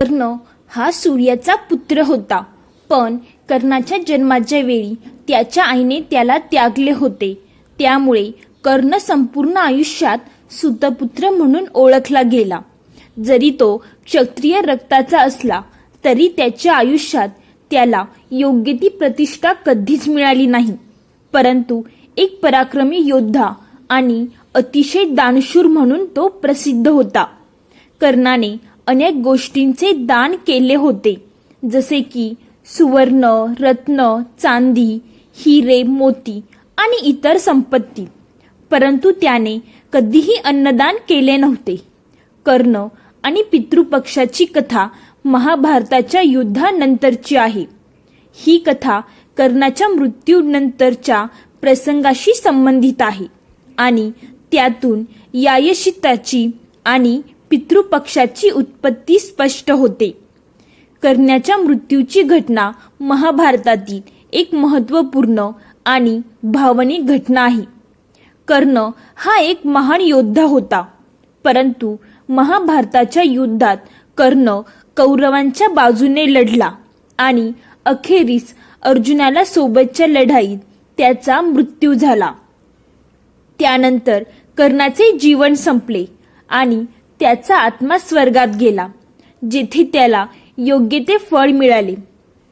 कर्ण हा सूर्याचा पुत्र होता, पण कर्णाच्या जन्माच्या वेळी त्याच्या आईने त्याला त्यागले होते. त्यामुळे कर्ण संपूर्ण आयुष्यात सुतपुत्र म्हणून ओळखला गेला. जरी तो क्षत्रिय रक्ताचा असला तरी त्याच्या आयुष्यात त्याला योग्य ती प्रतिष्ठा कधीच मिळाली नाही. परंतु एक पराक्रमी योद्धा आणि अतिशय दानशूर म्हणून तो प्रसिद्ध होता. कर्णाने अनेक गोष्टींचे दान केले होते, जसे की सुवर्ण, रत्न, चांदी, हिरे, मोती आणि इतर संपत्ती. परंतु त्याने कधीही अन्नदान केले नव्हते. कर्ण आणि पितृपक्षाची कथा महाभारताच्या युद्धानंतरची आहे. ही कथा कर्णाच्या मृत्यूनंतरच्या प्रसंगाशी संबंधित आहे आणि त्यातून यायशिताची आणि पितृपक्षाची उत्पत्ती स्पष्ट होते. कर्णाच्या मृत्यूची घटना महाभारतातील एक महत्त्वपूर्ण आणि भावनिक घटना आहे. कर्ण हा एक महान योद्धा होता, परंतु महाभारताच्या युद्धात कर्ण कौरवांच्या बाजूने लढला आणि अखेरीस अर्जुनाला सोबतच्या लढाईत त्याचा मृत्यू झाला. त्यानंतर कर्णाचे जीवन संपले आणि त्याचा आत्मा स्वर्गात गेला, जेथे त्याला योग्य ते फळ मिळाले.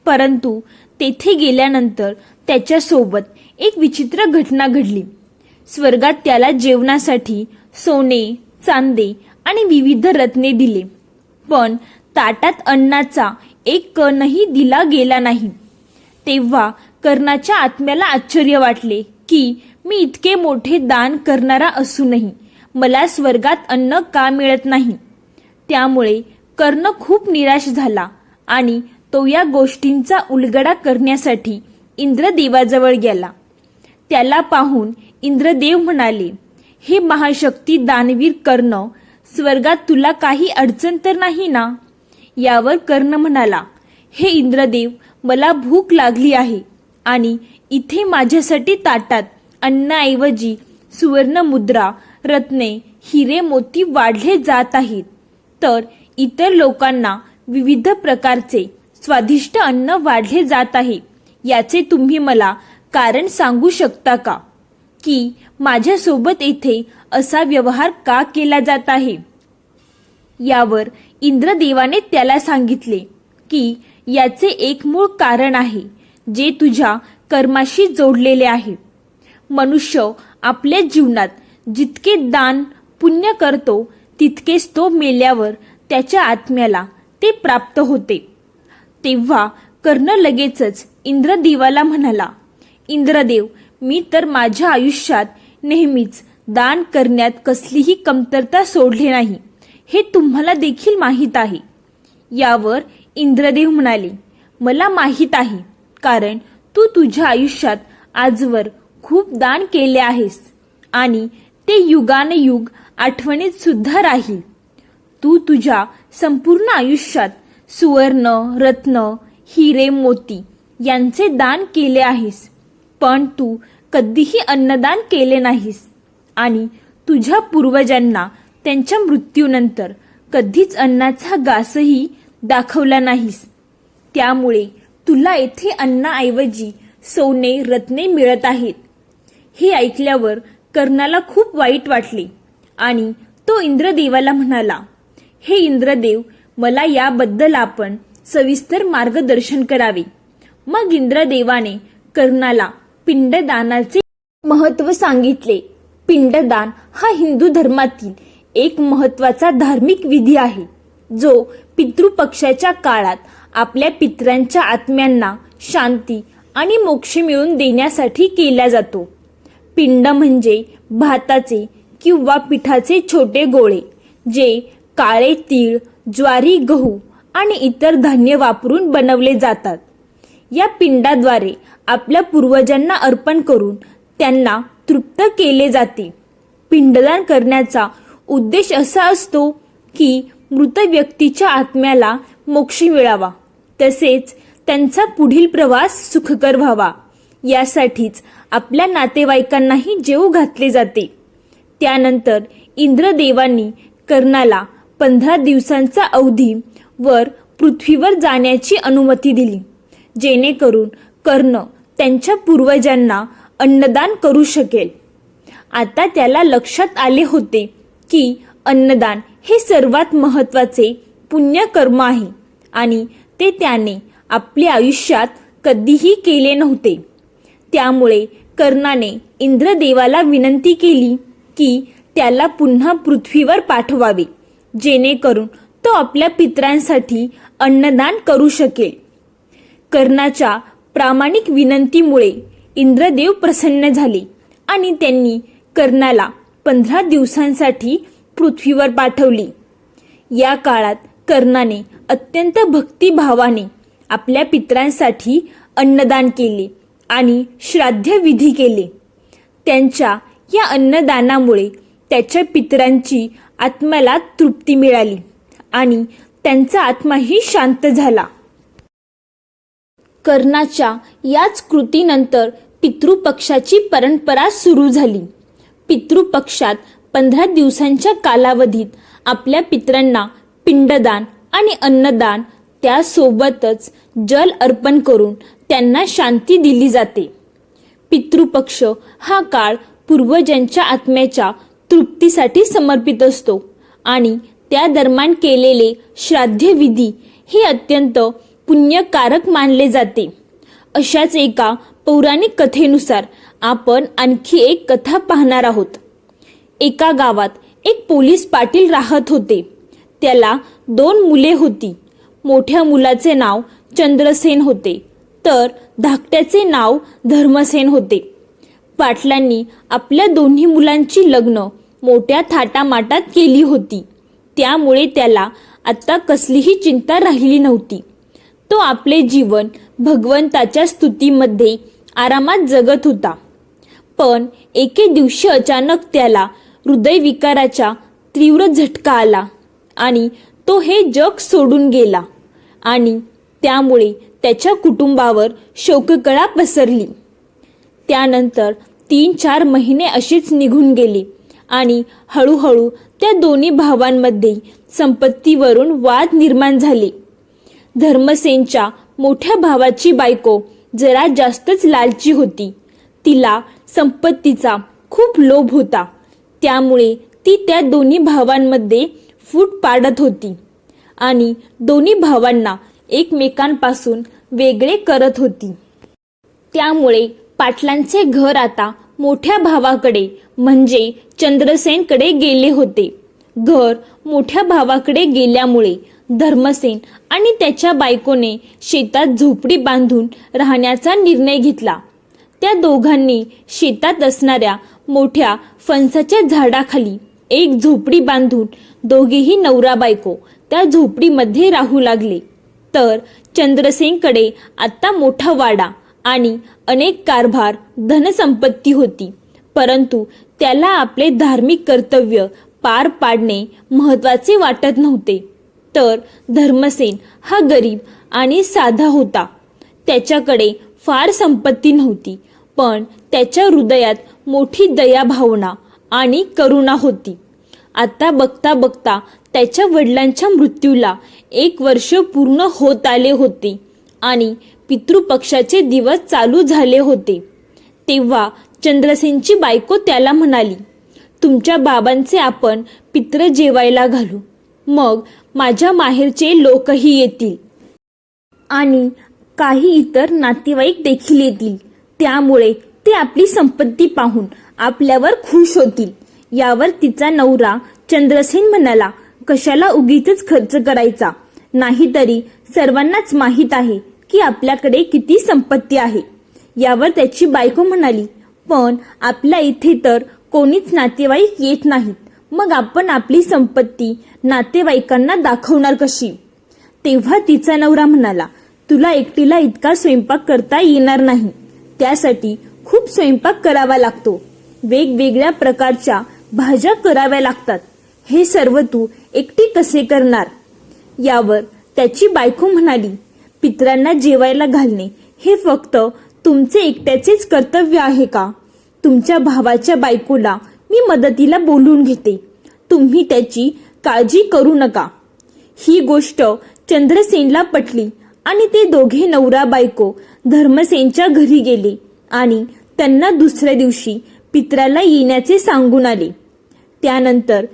परंतु तेथे गेल्यानंतर त्याच्यासोबत एक विचित्र घटना घडली. स्वर्गात त्याला जेवणासाठी सोने, चांदे आणि विविध रत्ने दिले, पण ताटात अन्नाचा एक कणही दिला गेला नाही. तेव्हा कर्णाच्या आत्म्याला आश्चर्य वाटले की मी इतके मोठे दान करणारा असूनही मला स्वर्गात अन्न का मिळत नाही. त्यामुळे कर्ण खूप निराश झाला आणि तो या गोष्टींचा उलगडा करण्यासाठी इंद्रदेवाजवळ गेला. त्याला पाहून इंद्रदेव म्हणाले, हे महाशक्ती दानवीर कर्ण, स्वर्गात तुला काही अडचण तर नाही ना? यावर कर्ण म्हणाला, हे इंद्रदेव, मला भूक लागली आहे आणि इथे माझ्यासाठी ताटात अन्नाऐवजी सुवर्ण मुद्रा, रत्ने, हिरे, मोती वाढले जात आहेत, तर इतर लोकांना विविध प्रकारचे स्वादिष्ट अन्न वाढले जात आहे. याचे तुम्ही मला कारण सांगू शकता का, की माझ्यासोबत येथे असा व्यवहार का केला जात आहे? यावर इंद्रदेवाने त्याला सांगितले की याचे एक मूळ कारण आहे, जे तुझ्या कर्माशी जोडलेले आहे. मनुष्य आपल्या जीवनात जितके दान पुण्य करतो, तितकेच तो मेल्यावर त्याच्या आत्म्याला ते प्राप्त होते. तेव्हा कर्ण लगेचच इंद्रदेवाला म्हणाला, इंद्रदेव, मी तर माझ्या आयुष्यात नेहमीच दान करण्यात कसलीही कमतरता सोडली नाही, हे तुम्हाला देखील माहीत आहे. यावर इंद्रदेव म्हणाले, मला माहीत आहे, कारण तू तुझ्या आयुष्यात आजवर खूप दान केले आहेस आणि ते युगानयुग आठवणीत सुद्धा राहील. तू तुझ्या संपूर्ण आयुष्यात सुवर्ण, रत्न, हिरे, मोती यांचे दान केले आहेस, पण तू कधीही अन्नदान केले नाहीस आणि तुझ्या पूर्वजांना त्यांच्या मृत्यूनंतर कधीच अन्नाचा घासही दाखवला नाहीस. त्यामुळे तुला येथे अन्नाऐवजी सोने, रत्ने मिळत आहेत. हे ऐकल्यावर कर्णाला खूप वाईट वाटले आणि तो इंद्रदेवाला म्हणाला, हे इंद्रदेव, मला याबद्दल आपण सविस्तर मार्गदर्शन करावे. मग इंद्रदेवाने कर्णाला पिंडदानाचे महत्त्व सांगितले. पिंडदान हा हिंदू धर्मातील एक महत्त्वाचा धार्मिक विधी आहे, जो पितृपक्षाच्या काळात आपल्या पितरांच्या आत्म्यांना शांती आणि मोक्ष मिळवून देण्यासाठी केला जातो. पिंड म्हणजे भाताचे किंवा पिठाचे छोटे गोळे, जे काळे तीळ, ज्वारी, गहू आणि इतर धान्य वापरून बनवले जातात. या पिंडाद्वारे आपल्या पूर्वजांना अर्पण करून त्यांना तृप्त केले जाते. पिंडदान करण्याचा उद्देश असा असतो की मृत व्यक्तीच्या आत्म्याला मोक्ष मिळावा, तसेच त्यांचा पुढील प्रवास सुखकर व्हावा. यासाठीच आपल्या नातेवाईकांनाही जेवू घातले जाते. त्यानंतर इंद्रदेवांनी कर्णाला 15 दिवसांचा अवधी वर पृथ्वीवर जाण्याची अनुमती दिली, जेणेकरून कर्ण त्यांच्या पूर्वजांना अन्नदान करू शकेल. आता त्याला लक्षात आले होते की अन्नदान हे सर्वात महत्त्वाचे पुण्यकर्म आहे आणि ते त्याने आपल्या आयुष्यात कधीही केले नव्हते. त्यामुळे कर्णाने इंद्रदेवाला विनंती केली की त्याला पुन्हा पृथ्वीवर पाठवावे, जेणेकरून तो आपल्या पितरांसाठी अन्नदान करू शकेल. कर्णाच्या प्रामाणिक विनंतीमुळे इंद्रदेव प्रसन्न झाले आणि त्यांनी कर्णाला 15 दिवसांसाठी पृथ्वीवर पाठवली. या काळात कर्णाने अत्यंत भक्तिभावाने आपल्या पितरांसाठी अन्नदान केले आणि श्राद्धविधी केले. त्यांच्या या अन्नदानामुळे त्याच्या पितरांची आत्म्याला तृप्ती मिळाली आणि त्यांचा आत्माही शांत झाला. कर्णाच्या याच कृतीनंतर पितृपक्षाची परंपरा सुरू झाली. पितृपक्षात 15 दिवसांच्या कालावधीत आपल्या पितरांना पिंडदान आणि अन्नदान, त्यासोबतच जल अर्पण करून त्यांना शांती दिली जाते. पितृपक्ष हा काळ पूर्वजांच्या आत्म्याच्या तृप्तीसाठी समर्पित असतो आणि त्या दरम्यान केलेले श्राद्धविधी हे अत्यंत पुण्यकारक मानले जाते. अशाच एका पौराणिक कथेनुसार आपण आणखी एक कथा पाहणार आहोत. एका गावात एक पोलीस पाटील राहत होते. त्याला 2 मुले होती. मोठ्या मुलाचे नाव चंद्रसेन होते, तर धाकट्याचे नाव धर्मसेन होते. पाटलांनी आपल्या दोन्ही मुलांची लग्न मोठ्या थाटामाटात केली होती. त्यामुळे त्याला आता कसलीही चिंता राहिली नव्हती. तो आपले जीवन भगवंताच्या स्तुतीमध्ये आरामात जगत होता. पण एके दिवशी अचानक त्याला हृदयविकाराचा तीव्र झटका आला आणि तो हे जग सोडून गेला आणि त्यामुळे त्याच्या कुटुंबावर शोककळा पसरली. त्यानंतर 3-4 महिने असेच निघून गेले आणि हळूहळू त्या दोन्ही भावांमध्ये संपत्तीवरून वाद निर्माण झाले. धर्मसेनच्या मोठ्या भावाची बायको जरा जास्तच लालची होती. तिला संपत्तीचा खूप लोभ होता. त्यामुळे ती त्या दोन्ही भावांमध्ये फूट पाडत होती आणि दोन्ही भावांना एकमेकांपासून वेगळे करत होती. त्यामुळे पाटलांचे घर आता मोठ्या भावाकडे म्हणजे चंद्रसेनकडे गेले होते. घर मोठ्या भावाकडे गेल्यामुळे धर्मसेन आणि त्याच्या बायकोने शेतात झोपडी बांधून राहण्याचा निर्णय घेतला. त्या दोघांनी शेतात असणाऱ्या मोठ्या फणसाच्या झाडाखाली एक झोपडी बांधून दोघेही नवरा बायको त्या झोपडीमध्ये राहू लागले. तर चंद्रसेनकडे आता मोठा वाडा आणि अनेक कारभार धनसंपत्ती होती, परंतु त्याला आपले धार्मिक कर्तव्य पार पाडणे महत्त्वाचे वाटत नव्हते. तर धर्मसेन हा गरीब आणि साधा होता. त्याच्याकडे फार संपत्ती नव्हती, पण त्याच्या हृदयात मोठी दया भावना आणि करुणा होती. आता बघता बघता त्याच्या वडिलांच्या मृत्यूला 1 वर्ष पूर्ण होत आले होते आणि पितृपक्षाचे दिवस चालू झाले होते. तेव्हा चंद्रसेनची बायको त्याला म्हणाली, तुमच्या बाबांचे आपण पित्र जेवायला घालू, मग माझ्या माहेरचे लोकही येतील आणि काही इतर नातेवाईक देखील येतील. त्यामुळे ते आपली संपत्ती पाहून आपल्यावर खुश होतील. यावर तिचा नवरा चंद्रसेन म्हणाला, कशाला उगीच खर्च करायचा, नाहीतरी सर्वांनाच माहीत आहे की आपल्याकडे किती संपत्ती आहे. यावर त्याची बायको म्हणाली, पण आपल्या इथे तर कोणीच नातेवाईक येत नाहीत, मग आपण आपली संपत्ती नातेवाईकांना दाखवणार कशी. तेव्हा तिचा नवरा म्हणाला, तुला एकटीला इतका स्वयंपाक करता येणार नाही, त्यासाठी खूप स्वयंपाक करावा लागतो, वेगवेगळ्या प्रकारच्या भाज्या कराव्या लागतात, हे सर्व तू एकटी कसे करणार. यावर त्याची बायको म्हणाली, पितरांना जेवायला घालणे हे फक्त तुमचे एकट्याचेच कर्तव्य आहे का. तुमच्या भावाच्या बायकोला मी मदतीला बोलून घेते, तुम्ही त्याची काळजी करू नका. ही गोष्ट चंद्रसेनला पटली आणि ते दोघे नवरा बायको धर्मसेनच्या घरी गेले आणि त्यांना दुसऱ्या दिवशी पित्राला येण्याचे सांगून आले. त्यानंतर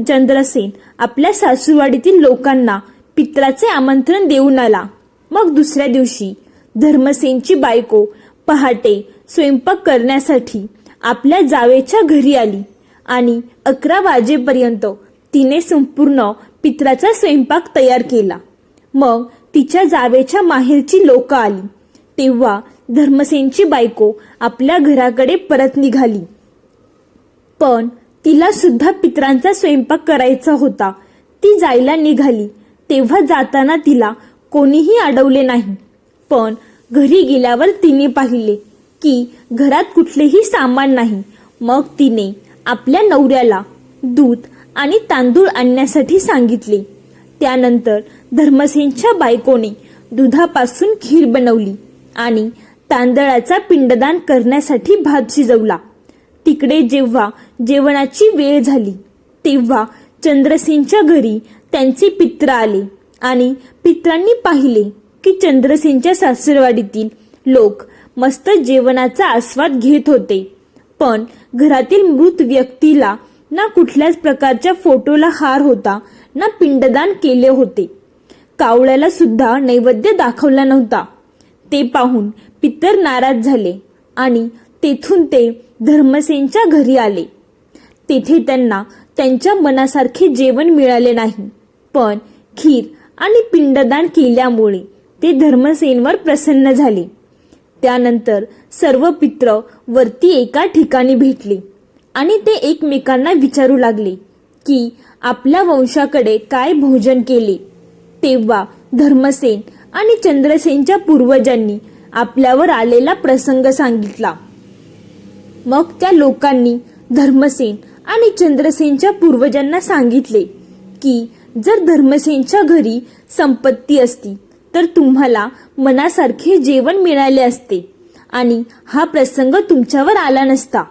चंद्रसेन आपल्या सासूरवाडीतील लोकांना पित्राचे आमंत्रण देऊन आला. मग दुसऱ्या दिवशी धर्मसेनची बायको पहाटे स्वयंपाक करण्यासाठी आपल्या जावेच्या घरी आली आणि 11 वाजेपर्यंत तिने संपूर्ण पित्राचा स्वयंपाक तयार केला. मग तिच्या जावेच्या माहेरची लोक आली तेव्हा धर्मसेनची बायको आपल्या घराकडे परत निघाली. पण तिला सुद्धा पित्रांचा स्वयंपाक करायचा होता. ती जायला निघाली तेव्हा जाताना तिला कोणीही अडवले नाही. पण घरी गेल्यावर तिने पाहिले की घरात कुठलेही सामान नाही. मग तिने आपल्या नवऱ्याला दूध आणि तांदूळ आणण्यासाठी सांगितले. त्यानंतर धर्मसेनच्या बायकोने दुधापासून खीर बनवली आणि तांदळाचा पिंडदान करण्यासाठी भात शिजवला. तिकडे जेव्हा जेवणाची वेळ झाली तेव्हा चंद्रसेनच्या घरी त्यांचे पित्र आले आणि पित्रांनी पाहिले की चंद्रसेनच्या सासरवाडीतील लोक मस्त जेवणाचा आस्वाद घेत होते. पण घरातील मृत व्यक्तीला ना कुठल्याच प्रकारच्या फोटोला हार होता ना पिंडदान केले होते. कावळ्याला सुद्धा नैवेद्य दाखवला नव्हता. ते पाहून पितर नाराज झाले आणि तेथून ते धर्मसेनच्या घरी आले. तेथे त्यांना त्यांच्या मनासारखे जेवण मिळाले नाही. पण खीर आणि पिंडदान केल्यामुळे ते धर्मसेनवर प्रसन्न झाले. त्यानंतर सर्व पित्र वरती एका ठिकाणी भेटले आणि ते एकमेकांना विचारू लागले की आपल्या वंशाकडे काय भोजन केले. तेव्हा धर्मसेन आणि चंद्रसेनच्या पूर्वजांनी आपल्यावर आलेला प्रसंग सांगितला. मग त्या लोकांनी धर्मसेन आणि चंद्रसेनच्या पूर्वजांना सांगितले की जर धर्मसेनच्या घरी संपत्ती असती तर तुम्हाला मनासारखे जेवण मिळाले असते आणि हा प्रसंग तुमच्यावर आला नसता.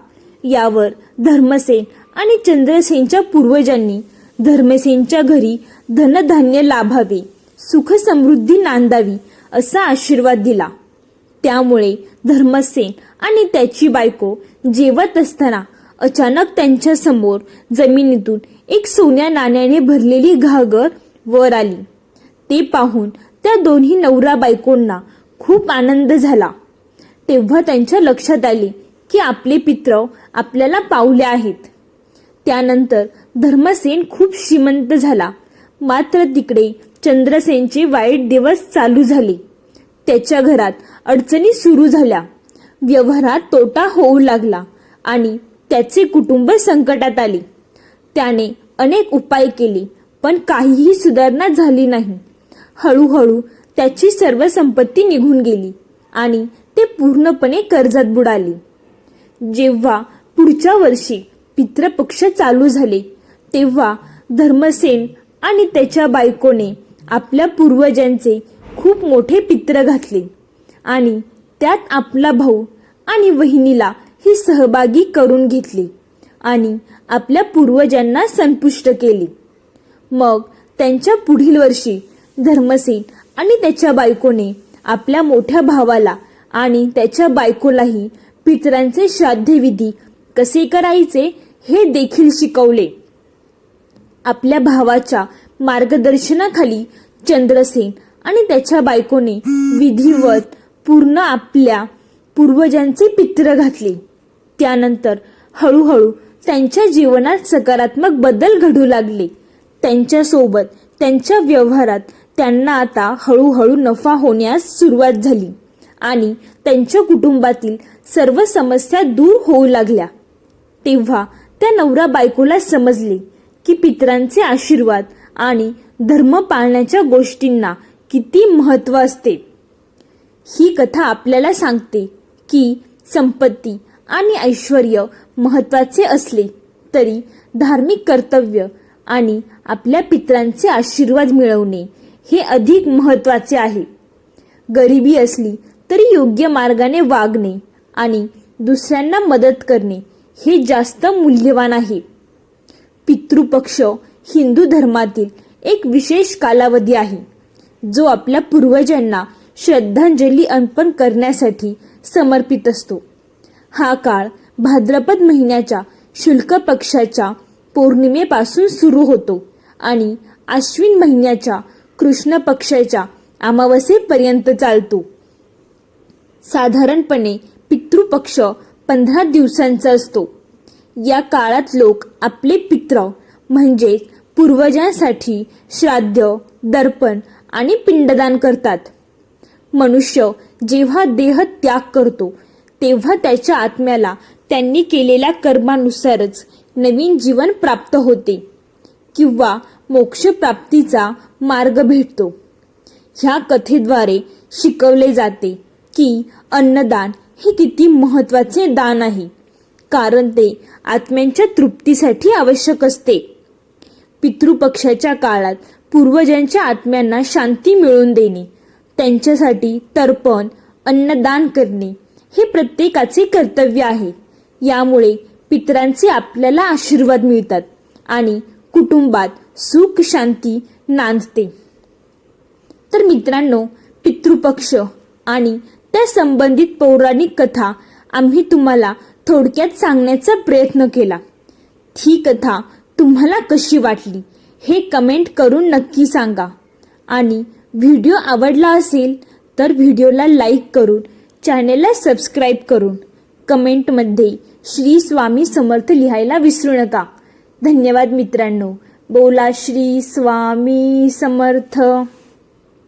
यावर धर्मसेन आणि चंद्रसेनच्या पूर्वजांनी धर्मसेनच्या घरी धनधान्य लाभावे, सुख समृद्धी नांदावी असा आशीर्वाद दिला. त्यामुळे धर्मसेन आणि त्याची बायको जेवत असताना अचानक त्यांच्या समोर जमिनीतून एक सोन्या नाण्याने भरलेली घागर वर आली. ते पाहून त्या दोन्ही नवरा बायकोंना खूप आनंद झाला. तेव्हा त्यांच्या लक्षात आले की आपले पित्र आपल्याला पावले आहेत. त्यानंतर धर्मसेन खूप श्रीमंत झाला. मात्र तिकडे चंद्रसेनचे वाईट दिवस चालू झाले. त्याच्या घरात अडचणी सुरू झाल्या. व्यवहारात तोटा होऊ लागला आणि त्याचे कुटुंब संकटात आले. त्याने अनेक उपाय केले पण काहीही सुधारणा झाली नाही. हळूहळू त्याची सर्व संपत्ती निघून गेली आणि ते पूर्णपणे कर्जात बुडाले. जेव्हा पुढच्या वर्षी पितृपक्ष चालू झाले तेव्हा धर्मसेन आणि त्याच्या बायकोने आपल्या पूर्वजांचे खूप मोठे पित्र घातले आणि त्यात आपला भाऊ आणि वहिनीला ही सहभागी करून घेतले आणि आपल्या पूर्वजांना संतुष्ट केले. मग त्यांच्या पुढील वर्षी धर्मसेन आणि त्याच्या बायकोने आपल्या मोठ्या भावाला आणि त्याच्या बायकोलाही पितरांचे श्राद्धविधी कसे करायचे हे देखील शिकवले. आपल्या भावाच्या मार्गदर्शनाखाली चंद्रसेन आणि त्याच्या बायकोने विधिवत पूर्ण आपल्या पूर्वजांचे पित्र घातले. त्यानंतर हळूहळू त्यांच्या जीवनात सकारात्मक बदल घडू लागले. त्यांच्यासोबत त्यांच्या व्यवहारात त्यांना आता हळूहळू नफा होण्यास सुरुवात झाली आणि त्यांच्या कुटुंबातील सर्व समस्या दूर होऊ लागल्या. तेव्हा त्या नवरा बायकोला समजले की पितरांचे आशीर्वाद आणि धर्म पाळण्याच्या गोष्टींना किती महत्त्व असते. ही कथा आपल्याला सांगते की संपत्ती आणि ऐश्वर्य महत्त्वाचे असले तरी धार्मिक कर्तव्य आणि आपल्या पितरांचे आशीर्वाद मिळवणे हे अधिक महत्त्वाचे आहे. गरिबी असली तरी योग्य मार्गाने वागणे आणि दुसऱ्यांना मदत करणे हे जास्त मूल्यवान आहे. पितृपक्ष हिंदू धर्मातील एक विशेष कालावधी आहे. जो आपल्या पूर्वजांना श्रद्धांजली अर्पण करण्यासाठी समर्पित असतो. हा काळ भाद्रपद महिन्याच्या शुक्ल पक्षाच्या पौर्णिमेपासून सुरू होतो आणि आश्विन महिन्याच्या कृष्ण पक्षाच्या अमावस्येपर्यंत चालतो. साधारणपणे पितृपक्ष 15 दिवसांचा असतो. या काळात लोक आपले पित्र म्हणजेच पूर्वजांसाठी श्राद्ध, दर्पण आणि पिंडदान करतात. मनुष्य जेव्हा देह त्याग करतो तेव्हा त्याच्या आत्म्याला त्यांनी केलेल्या कर्मानुसारच नवीन जीवन प्राप्त होते किंवा मोक्षप्राप्तीचा मार्ग भेटतो. ह्या कथेद्वारे शिकवले जाते की अन्नदान हे किती महत्त्वाचे दान आहे, कारण ते आत्म्यांच्या तृप्तीसाठी आवश्यक असते. पितृपक्षाच्या काळात पूर्वजांच्या आत्म्यांना शांती मिळवून देणे, त्यांच्यासाठी तर्पण, अन्नदान करणे हे प्रत्येकाचे कर्तव्य आहे. यामुळे पितरांचे आपल्याला आशीर्वाद मिळतात आणि कुटुंबात सुख शांती नांदते. तर मित्रांनो, पितृपक्ष आणि त्या संबंधित पौराणिक कथा आम्ही तुम्हाला थोडक्यात सांगण्याचा प्रयत्न केला. ही कथा तुम्हाला कशी वाटली हे कमेंट करून नक्की सांगा. आणि व्हिडिओ आवडला असेल तर व्हिडिओला लाईक करून चॅनेलला सबस्क्राईब करून कमेंटमध्ये श्री स्वामी समर्थ लिहायला विसरू नका. धन्यवाद मित्रांनो. बोला श्री स्वामी समर्थ.